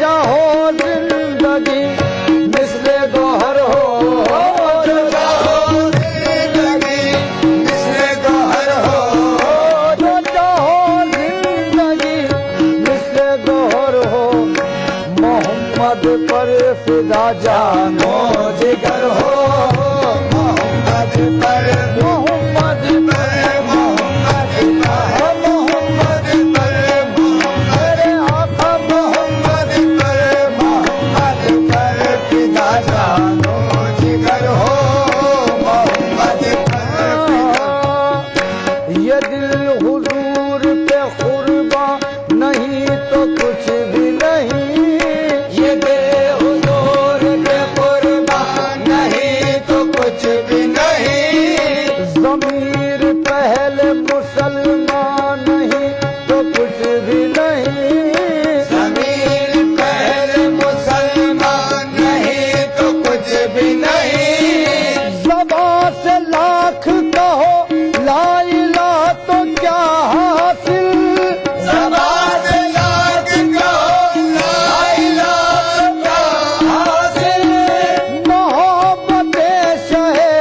चाहो जिंदगी मिसले गौहर हो, जो चाहो जिंदगी मिसले गौहर हो, जो चाहो जिंदगी मिसले गौहर हो। मोहम्मद पर फिदा जानो जिगर हो, मोहम्मद पर मोहम्मद पर मोहम्मद पर मोहम्मद पर मेरे आका मोहम्मद पर मोहम्मद पर फिदा जानो जिगर हो, मोहम्मद पर ये दिल हुजूर पे कुर्बा नहीं तो कुछ भी नहीं, ये दिल हुजूर पे कुर्बा नहीं तो कुछ भी नहीं। ज़मीर पहले मुसलमान नहीं तो कुछ भी नहीं, ज़मीर पहले मुसलमान नहीं तो कुछ भी नहीं। ज़बान से लाख कहो ला इलाहा तो क्या हासिल, ज़बान से लाख कहो ला इलाहा तो क्या हासिल। मोहब्बत शहे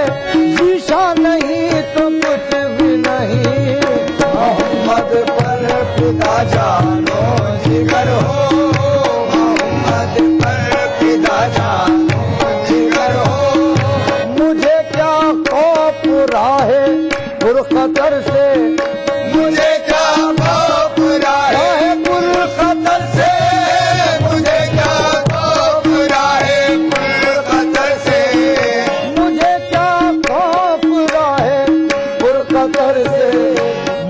शीशा नहीं तो कुछ भी नहीं, मोहम्मद पर फिदा जानो जिगर हो, मोहम्मद पर फिदा जानो जिगर हो। मुझे क्या खौफ राहे पुरखतर से, मुझे क्या खौफ राहे पुरखतर से, मुझे क्या खौफ राहे पुरखतर से, मुझे क्या खौफ राहे पुरखतर से।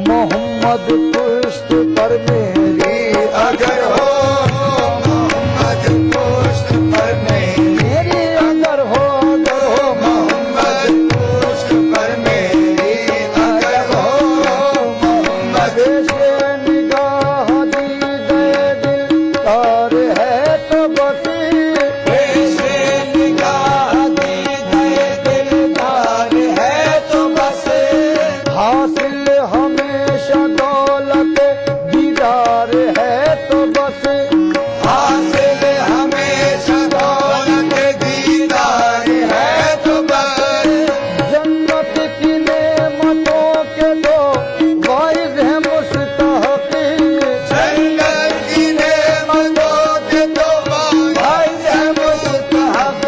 मोहम्मद पुश्त पर मेरी अगर हो, मोहम्मद पुश्त पर मेरी अगर हो, मोहम्मद पुश्त पर मेरी अगर हो, मोहम्मद से निगाह दी गए दिल तार है तो बस, से निगाह दी गए दिल तार है तो बस। हासिल हमेशा दौलत दीदार है तो बस, हासिल हमेशा दौलत दीदार है तो बस। जन्नत की नेमतों के दो वाइज है मुस्तहक़, जन्नत की नेमतों के दो वाइज है मुस्तहक़।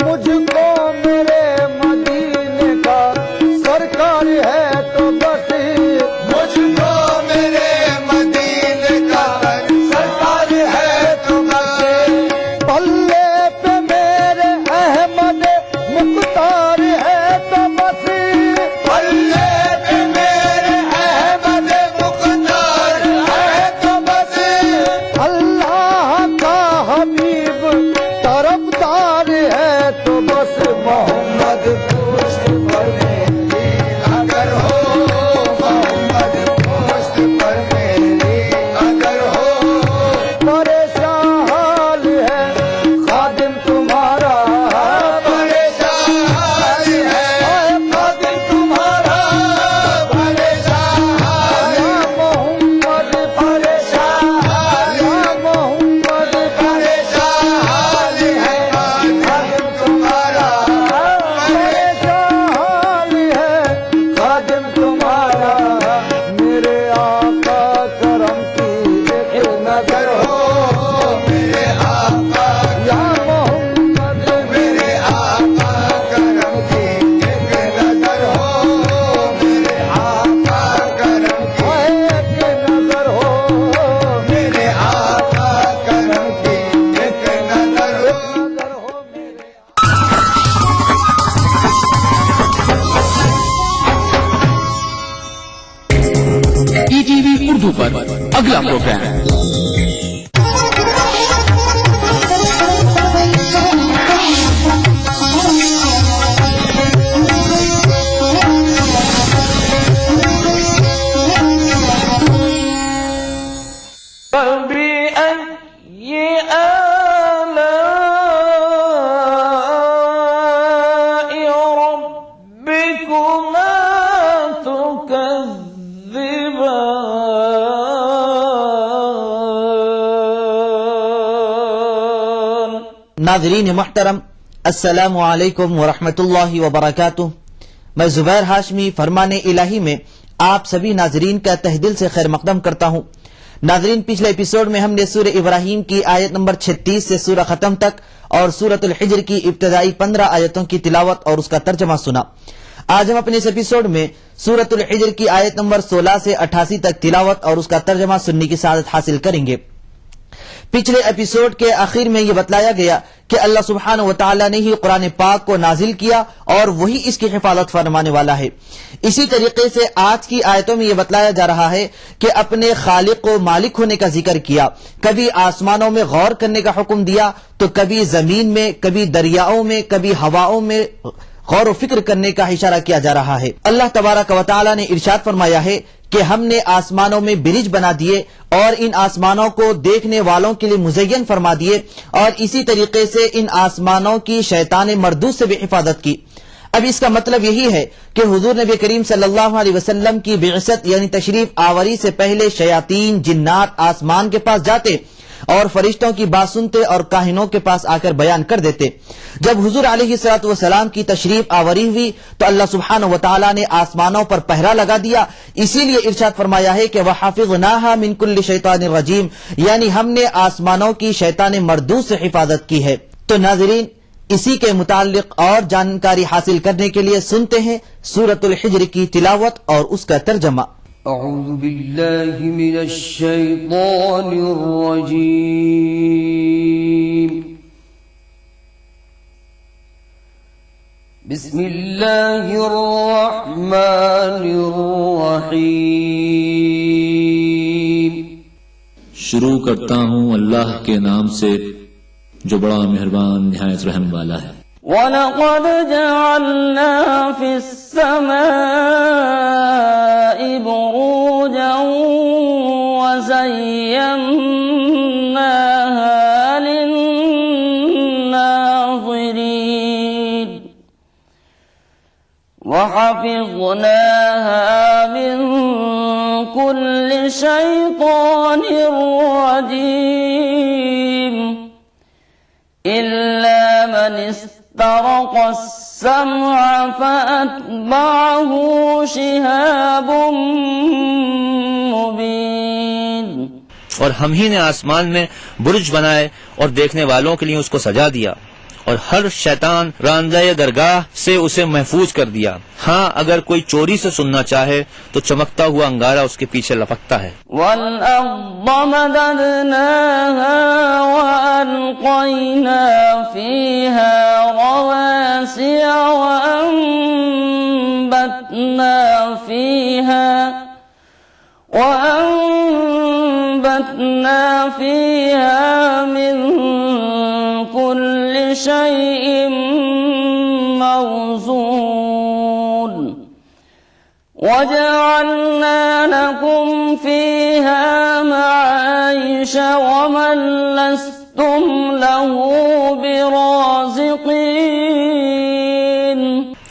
मुझको मेरे मदीने का सरकार है तो बस, मुझको मेरे मदीने का सरकार है तो बस। पल्ले पे मेरे अहमद मुख्तार है तो बस, पल्ले पे मेरे अहमद मुख्तार है तो बस। अल्लाह का हबीब तरफदार है तो बस। मोहम्मद पुश्त पर मेरी अगर हो, मोहम्मद पुश्त पर मेरी अगर हो। परेशान हाल है खादिम तुम्हारा, परेशान हाल है खादिम तुम्हारा, परेशान हाल या मोहम्मद परेशान हाल, या मोहम्मद परेशान हाल है खादिम तुम्हारा, परेशान हाल है खादिम तुम्हारा। मेरे आका करम की एक नजर हो, मेरे आका या मोहम्मद, मेरे आका करम की एक नजर हो, मेरे आका करम की एक नजर हो, मेरे आका करम की एक नजर हो, मेरे ईटीवी उर्दू पर अगला प्रोग्राम ربكما تكذبان नाज़रीन मुहतरम, अस्सलामु अलैकुम व रहमतुल्लाहि व बरकातुहू। मैं जुबैर हाशमी फरमाने इलाही में आप सभी नाजरीन का तहे दिल से खैर मकदम करता हूँ। नाजरीन, पिछले एपिसोड में हमने सूरह इब्राहिम की आयत नंबर 36 से सूरह खत्म तक और सूरतुल हिज्र की इब्तदाई 15 आयतों की तिलावत और उसका तर्जमा सुना। आज हम अपने इस एपिसोड में सूरतुल हिज्र की आयत नंबर 16 से 88 तक तिलावत और उसका तर्जमा सुनने की सआदत हासिल करेंगे। पिछले एपिसोड के आखिर में यह बतलाया गया कि अल्लाह सुब्हानहू व तआला ने ही कुरान पाक को नाजिल किया और वही इसकी हिफाजत फरमाने वाला है। इसी तरीके से आज की आयतों में यह बतलाया जा रहा है कि अपने खालिक व मालिक होने का जिक्र किया। कभी आसमानों में गौर करने का हुक्म दिया तो कभी जमीन में, कभी दरियाओं में, कभी हवाओं में गौर व फिक्र करने का इशारा किया जा रहा है। अल्लाह तबारक व तआला ने इरशाद फरमाया है कि हमने आसमानों में ब्रिज बना दिए और इन आसमानों को देखने वालों के लिए मुज़य्यन फरमा दिए और इसी तरीके से इन आसमानों की शैतान मरदूद से भी हिफाजत की। अब इसका मतलब यही है कि हुजूर नबी करीम सल्लल्लाहु अलैहि वसल्लम की बिअसत यानी तशरीफ आवरी से पहले शयातीन जिन्नात आसमान के पास जाते और फरिश्तों की बात सुनते और काहिनों के पास आकर बयान कर देते। जब हुजूर अलैहिस्सलातु वस्सलाम की तशरीफ आवरी हुई तो अल्लाह सुब्हानहू व तआला ने आसमानों पर पहरा लगा दिया। इसीलिए इरशाद फरमाया है कि वहफ़िज़नाहा मिन कुल्लि शैतानिर रजीम, यानी हमने आसमानों की शैतान मरदूद से हिफाजत की है। तो नाज़रीन, इसी के मुताल्लिक और जानकारी हासिल करने के लिए सुनते हैं सूरतुल हिज्र की तिलावत और उसका तर्जमा। अऊज़ु बिल्लाहि मिनश शैतानिर रजीम। बिस्मिल्लाहिर रहमानिर रहीम। शुरू करता हूँ अल्लाह के नाम से जो बड़ा मेहरबान निहायत रहम वाला है। वलक़द जअलना फिस्समाइ बुरूजन वज़य्यन्नाहा लिन्नाज़िरीन वहफ़िज़नाहा मिन कुल्लि शैतानिर रजीम इल्ला मन इस्तरक़ अस्समअ फ़अत्बअहु शिहाबुम मुबीन। और हम ही ने आसमान में बुर्ज बनाए और देखने वालों के लिए उसको सजा दिया और हर शैतान रांदाए दरगाह से उसे महफूज कर दिया। हाँ, अगर कोई चोरी से सुनना चाहे तो चमकता हुआ अंगारा उसके पीछे लपकता है। वल-अर्ज़ मददनाहा वअल्क़ैना फ़ीहा रवासिया वअंबतना फ़ीहा मिन कुल्लि शैइन मौज़ून वजअलना लकुम फ़ीहा मआइश वमन लस्तुम लहू बिराज़िक़ीन।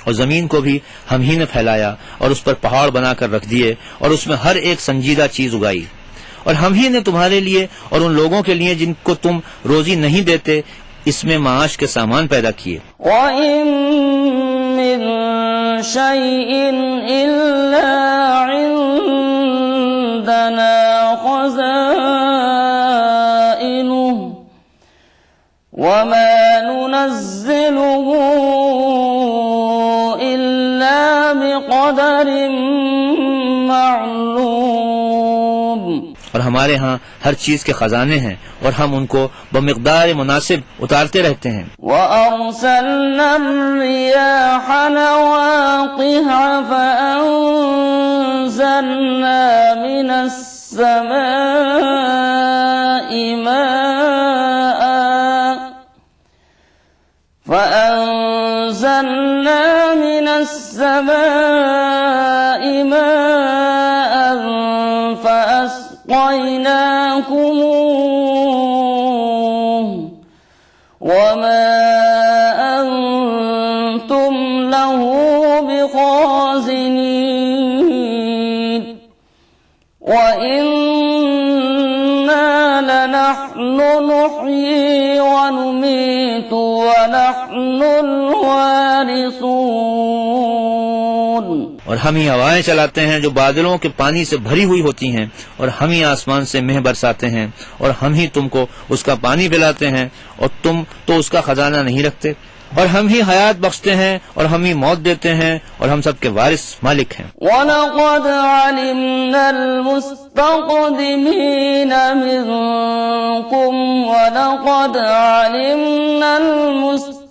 और जमीन को भी हम ही ने फैलाया और उस पर पहाड़ बनाकर रख दिए और उसमें हर एक संजीदा चीज उगाई। और हम ही ने तुम्हारे लिए और उन लोगों के लिए जिनको तुम रोजी नहीं देते इसमें माश के सामान पैदा किए। वइन मिन शैइन इल्ला इंदना ख़ज़ाइनुहु वमा नुनज़्ज़िलुहु इल्ला बिक़दरिन मालूम। और हमारे यहाँ हर चीज के खजाने हैं और हम उनको बमिक़दार मुनासिब उतारते रहते हैं। वअरसलना अर्रियाह लवाक़िह फ़अंज़लना मिनस समाइ माअ فأسقيناكموه وما أنتم له بخازنين وإنا لنحن نحيي ونميت ونحن الوارثون और हम ही हवाएं चलाते हैं जो बादलों के पानी से भरी हुई होती हैं, और हम ही आसमान से मेह बरसाते हैं, और हम ही तुमको उसका पानी पिलाते हैं, और तुम तो उसका खजाना नहीं रखते, और हम ही हयात बख्शते हैं, और हम ही मौत देते हैं, और हम सबके वारिस मालिक हैं। ولقد علمنا المستقدمين منكم ولقد علمنا المستأخرين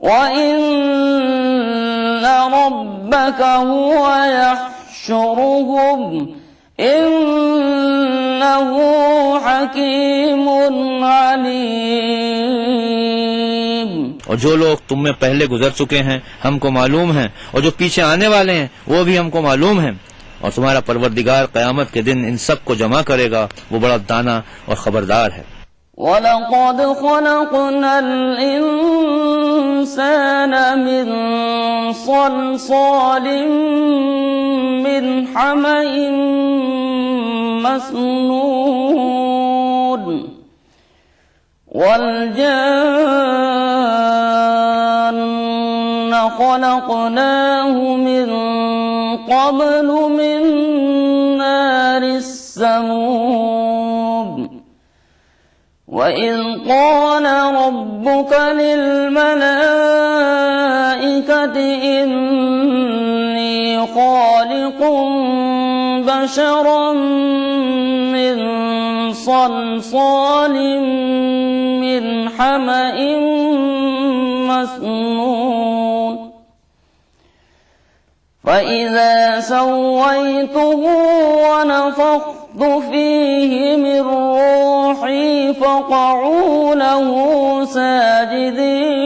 وإن ربك هو يحشرهم إنه حكيم عليم। और जो लोग तुम में पहले गुजर चुके हैं हमको मालूम है, और जो पीछे आने वाले हैं वो भी हमको मालूम है, और तुम्हारा परवरदिगार क़यामत के दिन इन सब को जमा करेगा, वो बड़ा दाना और खबरदार है। ولقد خلقنا الإنسان من صلصال من حمإ مسنون والجان خلقناه من قبل من نار السموم وإذ قال ربك للملائكة إني خالق بشرا من صلصال من حمإ مسنون فإذا سويته ونفخت فيه من روحي فقعوا له ساجدين।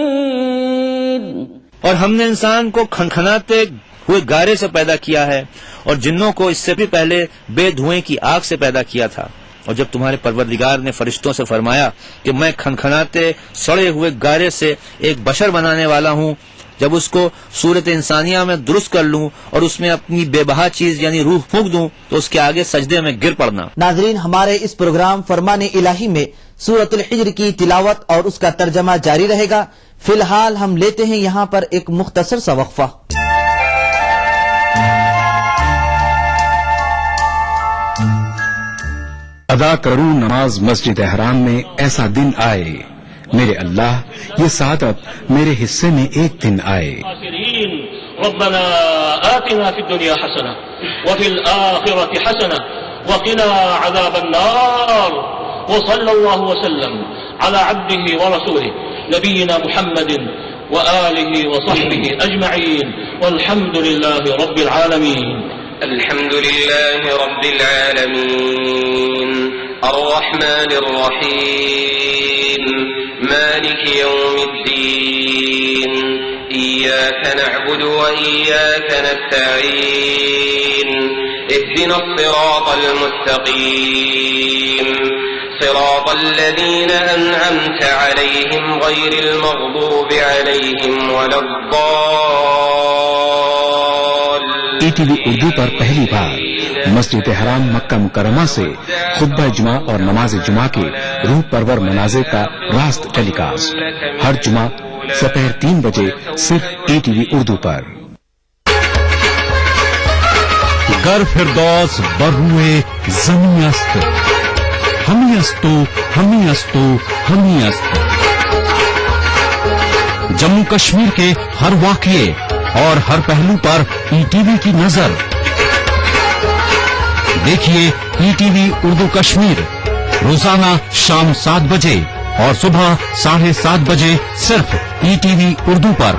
और हमने इंसान को खनखनाते हुए गारे से पैदा किया है, और जिन्नों को इससे भी पहले बेधुएं की आग से पैदा किया था। और जब तुम्हारे परवरदिगार ने फरिश्तों से फरमाया कि मैं खनखनाते सड़े हुए गारे से एक बशर बनाने वाला हूँ, जब उसको सूरत इंसानिया में दुरुस्त कर लूं और उसमें अपनी बेबहा चीज यानी रूह फूंक दूं, तो उसके आगे सजदे में गिर पड़ना। नाजरीन, हमारे इस प्रोग्राम फरमाने इलाही में सूरतुल हिज्र की तिलावत और उसका तर्जमा जारी रहेगा। फिलहाल हम लेते हैं यहाँ पर एक मुख्तसर सा वक्फा। अदा करूं नमाज मस्जिद हराम में, ऐसा दिन आए मेरे अल्लाह, ये सादत मेरे हिस्से में एक दिन आए। रब्बना आतिना फिद दुनिया हसना व फिल आखिरति हसना व क़िना अज़ाबन नार व सल्लल्लाहु वसल्लम अला अब्दिही व रसूलिही नबीना मुहम्मदिन व आलिही व सहबिही अजमईन वल्हम्दुलिल्लाहि रब्बिल आलमीन। अल्हम्दुलिल्लाहि रब्बिल आलमीन अर्रहमानिर रहीम मालिक यौमिद्दीन इय्याक नअबुदु व इय्याक नस्तईन इहदिनस सिरातल मुस्तकीम सिरातल लज़ीना अनअमता अलैहिम गैरिल मग़दूबि अलैहिम वलद्दाल्लीन। ईटीवी उर्दू पर पहली बार मस्जिद हराम मक्का मुकरमा से खुतबा जुमा और नमाज जुमा के रूह परवर मनाज़िर का रास्त टेलीकास्ट हर जुमा दोपहर 3 बजे सिर्फ ईटीवी उर्दू पर। गर फिरदौस बर्रुए ज़मीं अस्त हमी अस्तो हमी अस्तो हमी अस्त। जम्मू कश्मीर के हर वाक़ये और हर पहलू पर ईटीवी की नजर। देखिए ईटीवी उर्दू कश्मीर रोजाना शाम 7 बजे और सुबह 7:30 बजे सिर्फ ईटीवी उर्दू पर।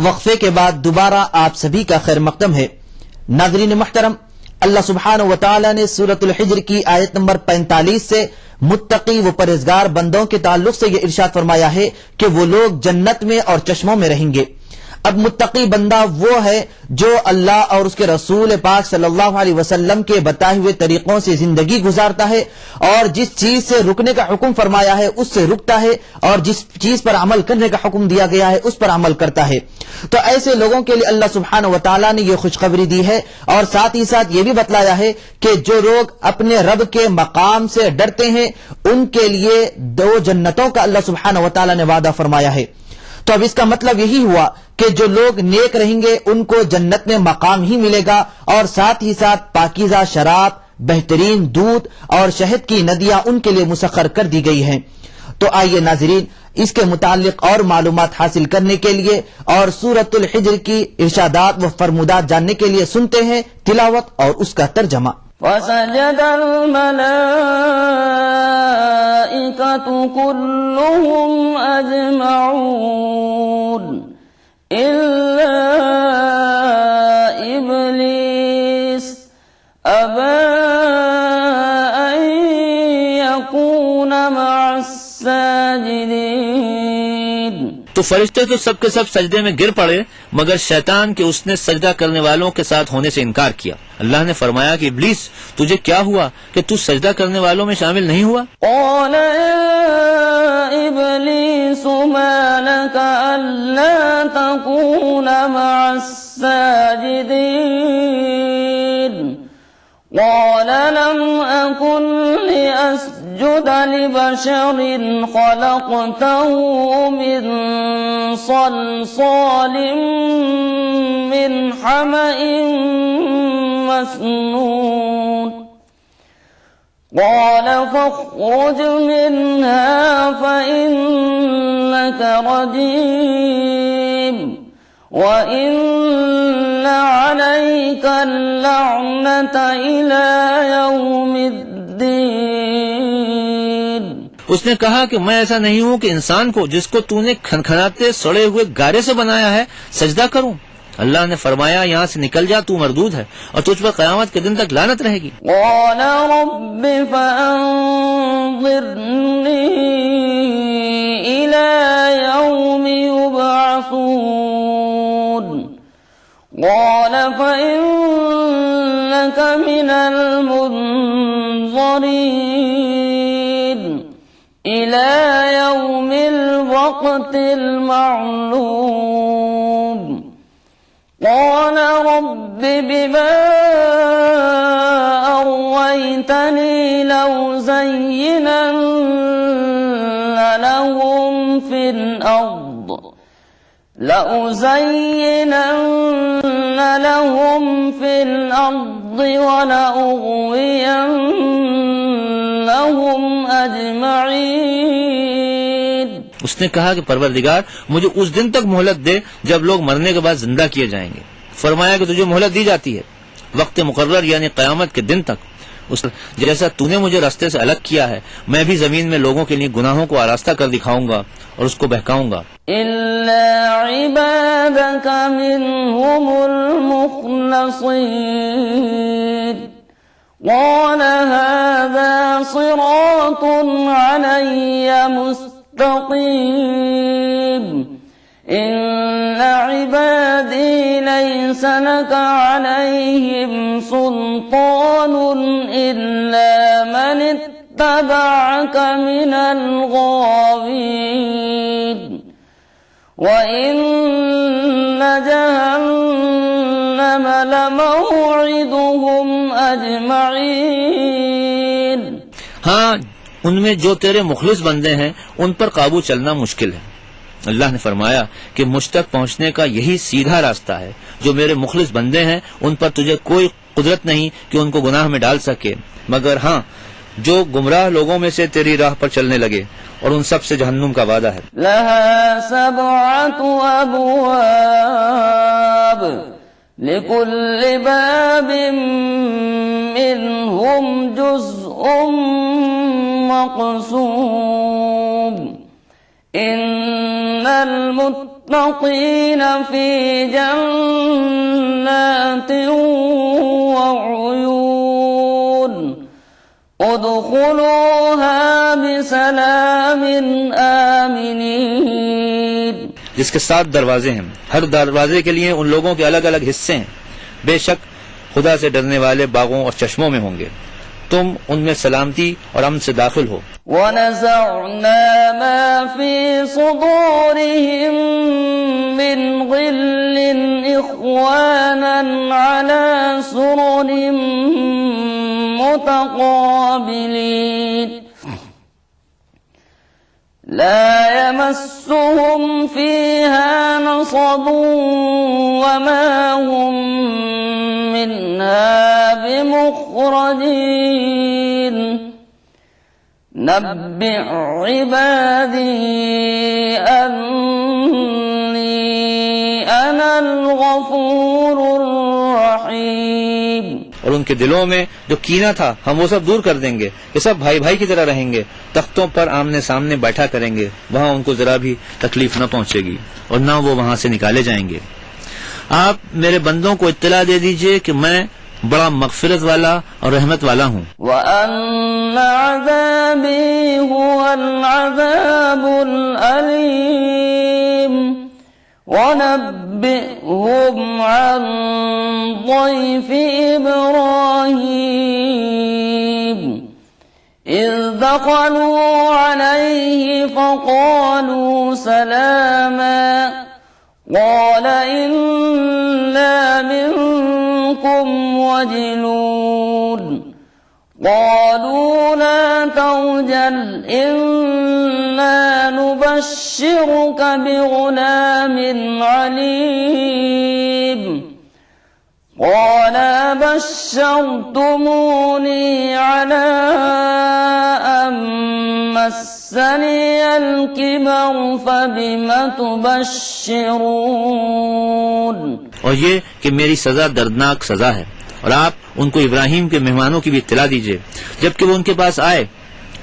वक्फे के बाद दोबारा आप सभी का खैर मकदम है। नाज़रीन मुहतरम, अल्लाह सुब्हानहु व तआला ने सूरतुल हिज्र की आयत नंबर 45 से मुत्तकी व परहेजगार बंदों के ताल्लुक से ये इरशाद फरमाया है कि वो लोग जन्नत में और चश्मों में रहेंगे। अब मुत्तकी बंदा वो है जो अल्लाह और उसके रसूल पाक सल्लल्लाहु अलैहि वसल्लम के बताए हुए तरीकों से जिंदगी गुजारता है और जिस चीज से रुकने का हुक्म फरमाया है उससे रुकता है और जिस चीज पर अमल करने का हुक्म दिया गया है उस पर अमल करता है। तो ऐसे लोगों के लिए अल्लाह सुब्हानहू व तआला ने यह खुशखबरी दी है और साथ ही साथ ये भी बतलाया है कि जो लोग अपने रब के मकाम से डरते हैं उनके लिए 2 जन्नतों का अल्लाह सुब्हानहू व तआला ने वादा फरमाया है। तो अब इसका मतलब यही हुआ कि जो लोग नेक रहेंगे उनको जन्नत में मकाम ही मिलेगा और साथ ही साथ पाकीज़ा शराब, बेहतरीन दूध और शहद की नदियां उनके लिए मुसख्खर कर दी गई हैं। तो आइए नाज़रीन, इसके मुतालिक और मालूमात हासिल करने के लिए और सूरतुल हिज्र की इरशादात व फरमुदात जानने के लिए सुनते हैं तिलावत और उसका तर्जमा। फसजदल मलाइकतु कुल्लुहुम अजमऊन इल्ला इब्लीस अबा अन यकून मअस्साजिदीन। तो फरिश्ते तो सबके सब सजदे में गिर पड़े मगर शैतान के उसने सजदा करने वालों के साथ होने से इनकार किया। अल्लाह ने फरमाया कि इब्लीस तुझे क्या हुआ कि तू सजदा करने वालों में शामिल नहीं हुआ। क़ाल इब्लीस मा लका अल्ला तकून मअस्साजिदीन क़ाल लम अकुन लिअस्जुद लिबशरिन ख़लक़तहु मिन सलसालिम मिन हमइन मस्नून क़ाल फ़ख़्रुज मिन्हा फ़इन्नक रजीम वइन्न अलैका लअनत इला यौमिद्दीन। उसने कहा कि मैं ऐसा नहीं हूँ कि इंसान को जिसको तूने खनखनाते सड़े हुए गारे से बनाया है सजदा करूँ। अल्लाह ने फरमाया यहाँ से निकल जा, तू मरदूद है और तुझ पर क़यामत के दिन तक लानत रहेगी। क़ाल रब्बि फ़अन्ज़िरनी इला यौमि युबअसून क़ाल फ़इन्नक मिनल मुन्ज़रीन इला यौमिल वक़्तिल मअलूम क़ाल रब्बि बिमा अग़वैतनी लउज़य्यिनन्न लहum फिल अर्द वलउग़वियन्नहुम अजमईन। उसने कहा कि परवरदिगार मुझे उस दिन तक मोहलत दे जब लोग मरने के बाद जिंदा किए जाएंगे। फरमाया कि तुझे मोहलत दी जाती है वक्त मुकर्रर यानी क़यामत के दिन तक। उस जैसा तूने मुझे रास्ते से अलग किया है मैं भी जमीन में लोगों के लिए गुनाहों को आरास्ता कर दिखाऊंगा और उसको बहकाऊंगा। इल्ला इबादका मिनहुमुल मुख़लसीन क़ाल हाज़ा सिरातुन अलय्या मुस्तक़ीम इन्न इबादी लैसा लका अलैहिम सुल्तानुन इल्ला मन इत्तबअका मिनल गावीन व इन्न जहन्नम लमौइदुहुम अजमईन। हाँ, उनमें जो तेरे मुखलिस बंदे हैं उन पर काबू चलना मुश्किल है। अल्लाह ने फरमाया कि मुझ तक पहुंचने का यही सीधा रास्ता है। जो मेरे मुखलिस बंदे हैं उन पर तुझे कोई कुदरत नहीं कि उनको गुनाह में डाल सके, मगर हाँ जो गुमराह लोगों में से तेरी राह पर चलने लगे और उन सब से जहन्नुम का वादा है। लहा सबअतु अबवाब लिकुल्लि बाबिन मिनहुम जुज़उम मक़सूम इन्नल मुत्तक़ीन फी जन्नातिन व उयून उदखुलूहा बिसलामिन आमिनीन। जिसके 7 दरवाजे हैं हर दरवाजे के लिए उन लोगों के अलग अलग हिस्से हैं। बेशक खुदा से डरने वाले बागों और चश्मों में होंगे। तुम उनमें सलामती और अमन से दाखिल हो। वनज़अना मा फी सुदूरिहिम मिन गिल्लिन इख्वानन अला सुरुरिन मुतक़ाबिलीन ला यमस्सुहुम फीहा नसबुन वमा हुम मिन्हा बिमुख़रजीन नब्बि इबादी अन्नी अनल गफूरुर रहीम। और उनके दिलों में जो कीना था हम वो सब दूर कर देंगे। ये सब भाई भाई की तरह रहेंगे, तख्तों पर आमने सामने बैठा करेंगे, वहाँ उनको जरा भी तकलीफ न पहुँचेगी और न वो वहाँ से निकाले जाएंगे। आप मेरे बंदों को इत्तला दे दीजिए कि मैं बड़ा मगफिरत वाला और रहमत वाला हूँ। वअन्न अज़ाबी हुवल अज़ाबुल अलीम वनब्बिहुम अन ज़ैफ़ि इब्राहीम इज़ दख़लू अलैहि फ़क़ालू सलामा क़ाल इन्ना मिनकुम वजिलून क़ालू ला तवजल इन्ना नुबश्शिरुक बिग़ुलामिन अलीम क़ाल बश्शरतमूनी अला अन मस्सनियल किबर फबिमा तुबश्शिरून। और ये कि मेरी सजा दर्दनाक सजा है। और आप उनको इब्राहिम के मेहमानों की भी इत्तला दीजिए। जबकि वो उनके पास आए,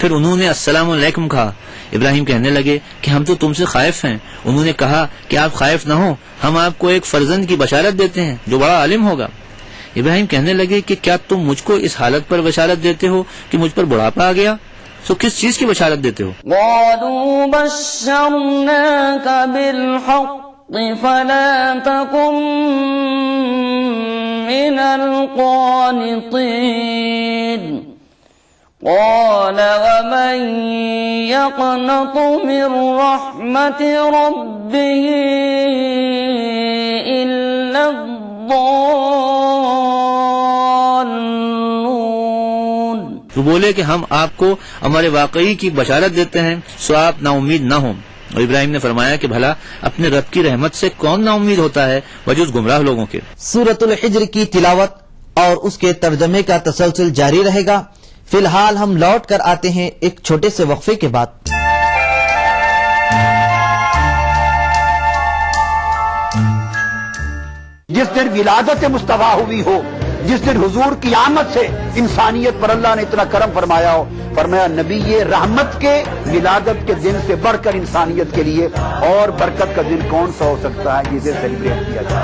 फिर उन्होंने अस्सलाम अलैकुम कहा। इब्राहिम कहने लगे कि हम तो तुमसे खाइफ हैं। उन्होंने कहा कि आप खाइफ न हो, हम आपको एक फर्जंद की बशारत देते हैं जो बड़ा आलिम होगा। इब्राहिम कहने लगे कि क्या तुम मुझको इस हालत पर बशारत देते हो कि मुझ पर बुढ़ापा आ गया? तो किस चीज की बशारत देते हो? क़ालू बश्शरनाक बिलहक़्क़ि फला तकुन मिनल क़ानितीन क़ाल वमन यक़नतु मिन रहमति रब्बिही इल्ला अद्दाल्लून। तो बोले कि हम आपको हमारे वाकई की बशारत देते हैं, सो आप नाउम्मीद न हो। और इब्राहिम ने फरमाया कि भला अपने रब की रहमत से कौन नाउम्मीद होता है वजूद गुमराह लोगों के। सूरतुल हिज्र की तिलावत और उसके तर्जमे का तसलसल जारी रहेगा। फिलहाल हम लौट कर आते हैं एक छोटे से वक्फे के बाद। जिस दिन विलादत मुस्तफा हुई हो, जिस दिन हुजूर की आमद से इंसानियत पर अल्लाह ने इतना करम फरमाया हो, फरमाया नबी ये रहमत के विलादत के दिन से बढ़कर इंसानियत के लिए और बरकत का दिन कौन सा हो सकता है जिसे सेलिब्रेट किया जाए।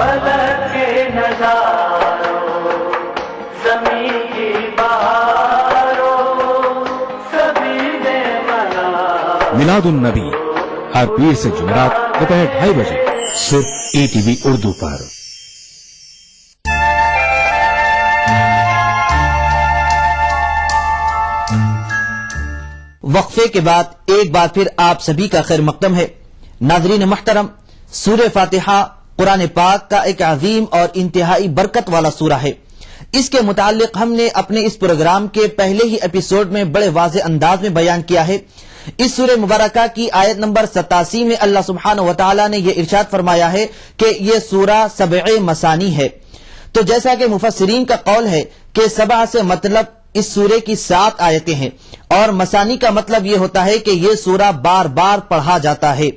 मिलादुन नबी हर पीर से जुमेरात दोपहर 2:30 बजे सिर्फ ETV उर्दू पर। वक्फे के बाद एक बार फिर आप सभी का खैर मकदम है। नाज़रीन मुहतरम, सूरह फातिहा कुरान पाक का एक अजीम और इंतहाई बरकत वाला सूरा है। इसके मुतालिक हमने अपने इस प्रोग्राम के पहले ही एपिसोड में बड़े वाज़े अंदाज में बयान किया है। इस सूरह मुबारका की आयत नंबर 87 में अल्लाह सुब्हानहु व तआला ने यह इरशाद फरमाया है कि यह सूरा सबअ मसानी है। तो जैसा कि मुफस्सिरीन का कौल है कि सबअ से मतलब इस सूरे की 7 आयतें हैं और मसानी का मतलब यह होता है कि यह सूरा बार बार पढ़ा जाता है।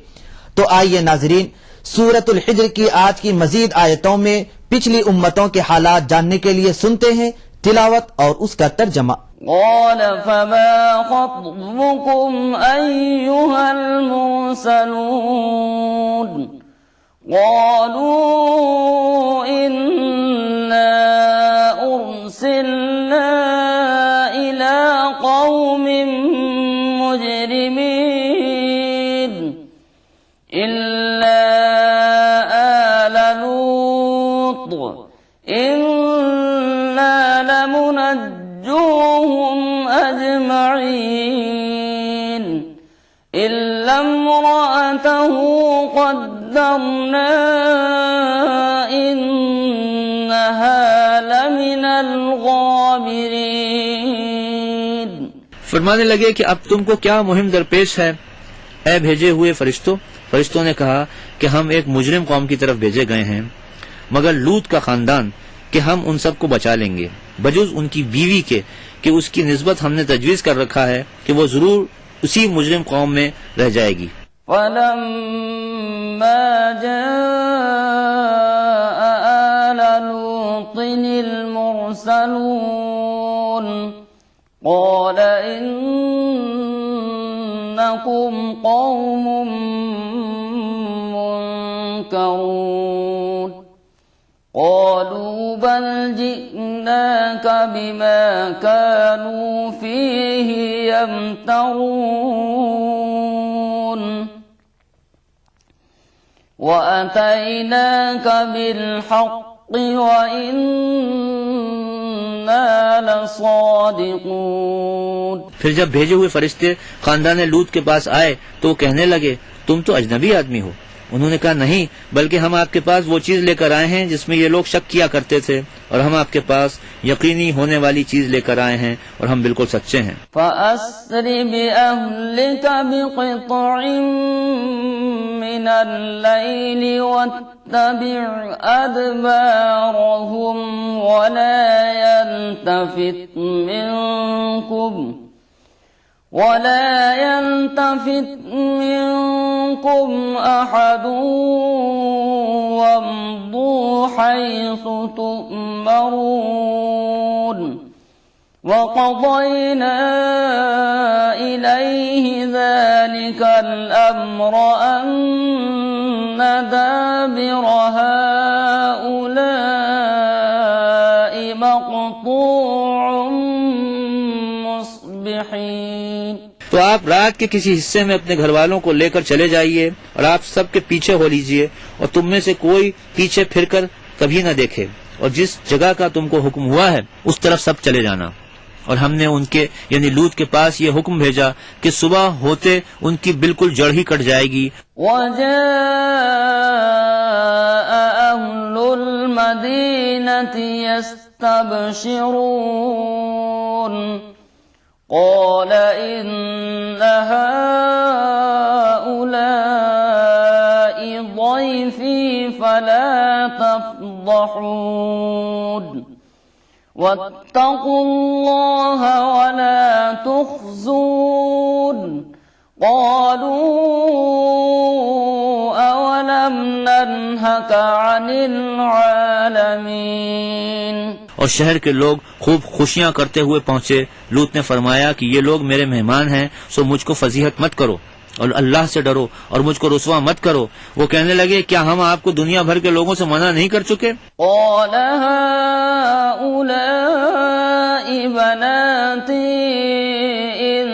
तो आइए नाजरीन, सूरतुल हिज्र की आज की मजीद आयतों में पिछली उम्मतों के हालात जानने के लिए सुनते हैं तिलावत और उसका तर्जमा। क़ाल फमा ख़त्बुकुम अय्युहल मुरसलून क़ालू इन्ना उरसिलना इला क़ौमिन मुजरिमीन इल्ला إنا لمنجوهم أجمعين إلا امرأته قدرنا إنها لمن الغابرين। फरमाने लगे कि अब तुमको क्या मुहिम दरपेश है ऐ भेजे हुए फरिश्तों। फरिश्तों ने कहा कि हम एक मुजरिम कौम की तरफ भेजे गए हैं, मगर लूत का खानदान कि हम उन सबको बचा लेंगे बजुज उनकी बीवी के कि उसकी निस्बत हमने तजवीज कर रखा है कि वो जरूर उसी मुजरिम कौम में रह जाएगी। फलम्मा जाअ आल लूतिनिल मुरसलून क़ाल इन्नकुम क़ौमुम मुनकरून क़ालू बल जि'नाक बिमा कानू फ़ीहि यमतरून वअतैनाक बिलहक़्क़ि वइन्ना लसादिक़ून। फिर जब भेजे हुए फरिश्ते खानदान लूत के पास आए तो वो कहने लगे तुम तो अजनबी आदमी हो। उन्होंने कहा नहीं, बल्कि हम आपके पास वो चीज लेकर आए हैं जिसमें ये लोग शक किया करते थे, और हम आपके पास यकीनी होने वाली चीज लेकर आए हैं और हम बिल्कुल सच्चे हैं। फ़अस्रि बिअहलिक बिक़ित्अइन मिनल लैलि वत्तबिअ अदबारहुम वला यल्तफित मिनकुम अहद वम्दू हैसु तु'मरून वक़ज़यना इलैहि ज़ालिकल अम्र अन्न दाबिर हाउलाइ मक़तूउन मुस्बिहीन। तो आप रात के किसी हिस्से में अपने घर वालों को लेकर चले जाइए और आप सबके पीछे हो लीजिए, और तुम में से कोई पीछे फिरकर कभी न देखे, और जिस जगह का तुमको हुक्म हुआ है उस तरफ सब चले जाना। और हमने उनके यानी लूत के पास ये हुक्म भेजा कि सुबह होते उनकी बिल्कुल जड़ ही कट जाएगी। वजाअ अहलुल मदीनति यस्तबशिरून क़ाल इन्न हाउलाइ ضयफ़ी फला तफ़्ज़हून वत्तक़ुल्लाह वला तुख़्ज़ून क़ालू अवलम नन्हक अनिल आलमीन। और शहर के लोग खूब खुशियां करते हुए पहुंचे। लूत ने फरमाया कि ये लोग मेरे मेहमान हैं, सो मुझको फजीहत मत करो और अल्लाह से डरो और मुझको रुसवा मत करो। वो कहने लगे क्या हम आपको दुनिया भर के लोगों से मना नहीं कर चुके? क़ाल हाउलाइ बनाती इन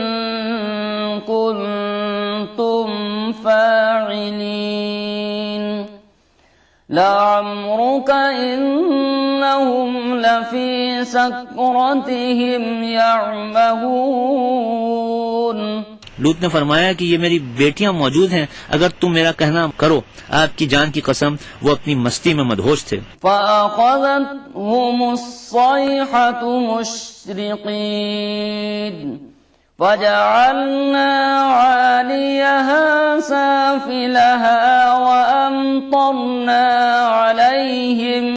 कुन्तुम फ़ाइलीन लअम्रुक इन्नहुम लफ़ी सकरतिहिम यअमहून। लूत ने फरमाया कि ये मेरी बेटियां मौजूद हैं, अगर तुम मेरा कहना करो। आपकी जान की कसम वो अपनी मस्ती में मदहोश थे। फ़अख़ज़तहुमुस्सैहतु मुश्रिक़ीन फजअलना आलियहा साफ़िलहा वअमतरना अलैहिम